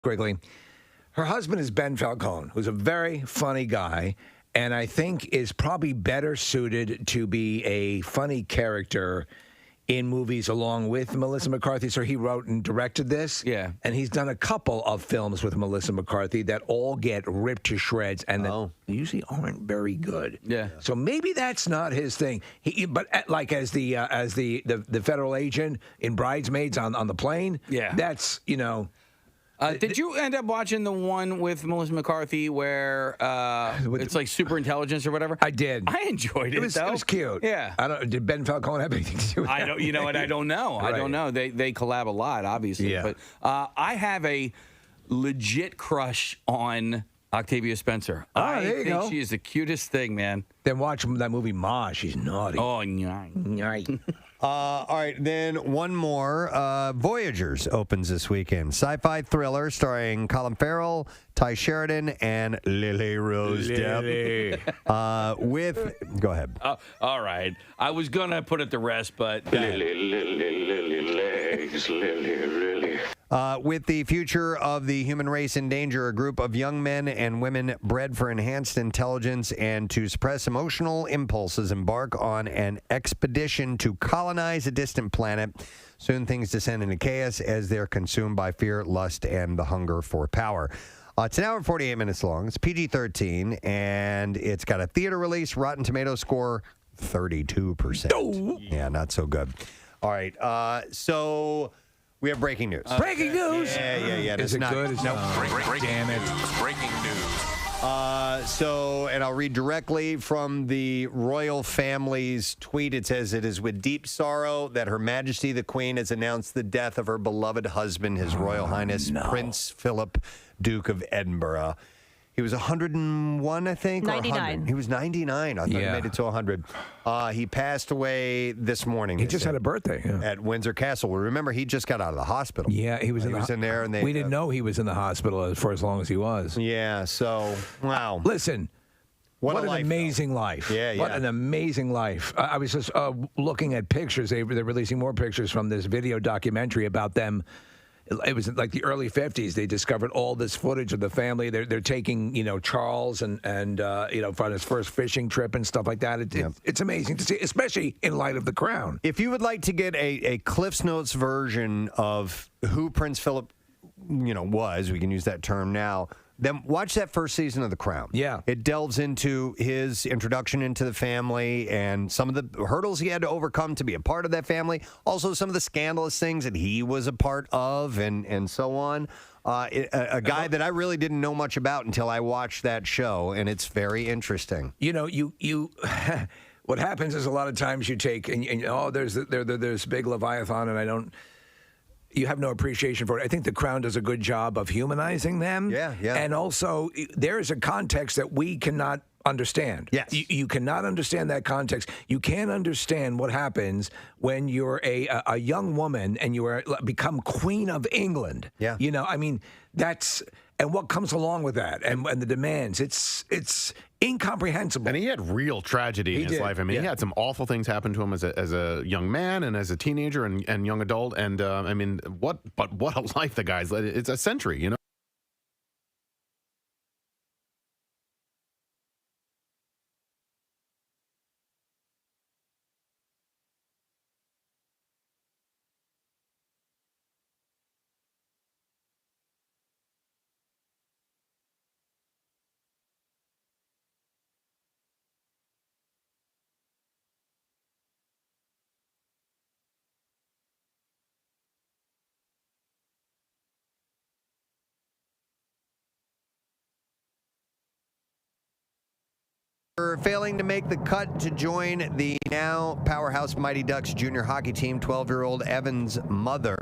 Quickly. Her husband is Ben Falcone, who's a very funny guy, and I think is probably better suited to be a funny character in movies along with Melissa McCarthy. So he wrote and directed this. Yeah. And he's done a couple of films with Melissa McCarthy that all get ripped to shreds and that usually aren't very good. Yeah. So maybe that's not his thing. But like as the federal agent in Bridesmaids on the plane, that's, did you end up watching the one with Melissa McCarthy where it's like super intelligence or whatever? I did. I enjoyed it. It was cute. Yeah. Did Ben Falcone have anything to do with that? I don't. You know what? I don't know. Right. I don't know. They collab a lot, obviously. Yeah. But I have a legit crush on Octavia Spencer. There you think go. she is the cutest thing, man. Then watch that movie Ma. She's naughty. Oh, yeah. All right, then one more. Voyagers opens this weekend. Sci-fi thriller starring Colin Farrell, Ty Sheridan, and Lily Rose Depp. Go ahead. All right. I was going to put it to rest, but... Lily legs, Lily. With the future of the human race in danger, a group of young men and women bred for enhanced intelligence and to suppress emotional impulses embark on an expedition to colonize a distant planet. Soon things descend into chaos as they're consumed by fear, lust, and the hunger for power. It's an hour and 48 minutes long. It's PG-13, and it's got a theater release. Rotten Tomatoes score 32%. Oh. Yeah, not so good. All right, so... We have breaking news. Breaking news? Yeah. Is it good? No. Damn it. Breaking news. And I'll read directly from the royal family's tweet. It says, "It is with deep sorrow that Her Majesty the Queen has announced the death of her beloved husband, His Royal Highness Prince Philip, Duke of Edinburgh." He was 101, I think? 99. He was 99. I thought he made it to 100. He passed away this morning. He just had a birthday. Yeah. At Windsor Castle. Well, remember, he just got out of the hospital. Yeah, he was in there. And we didn't know he was in the hospital for as long as he was. Yeah, so, wow. Listen. What an amazing though. life. Yeah. What an amazing life. I was just looking at pictures. They're releasing more pictures from this video documentary about them. It was like the early 50s. They discovered all this footage of the family. They're taking, Charles and for his first fishing trip and stuff like that. It's amazing to see, especially in light of The Crown. If you would like to get a Cliff's Notes version of who Prince Philip, was, we can use that term now, then watch that first season of The Crown. Yeah. It delves into his introduction into the family and some of the hurdles he had to overcome to be a part of that family. Also, some of the scandalous things that he was a part of and so on. A guy that I really didn't know much about until I watched that show, and it's very interesting. You what happens is a lot of times you take, there's this big Leviathan, and you have no appreciation for it. I think The Crown does a good job of humanizing them. Yeah. And also, there is a context that we cannot understand. Yes. You cannot understand that context. You can't understand what happens when you're a young woman and you become Queen of England. Yeah. That's... And what comes along with that, and the demands, it's incomprehensible. And he had real tragedy in his life. I mean, he had some awful things happen to him as a young man and as a teenager and young adult. And what a life the guy's led. It's a century, Failing to make the cut to join the now powerhouse Mighty Ducks junior hockey team, 12-year-old Evan's mother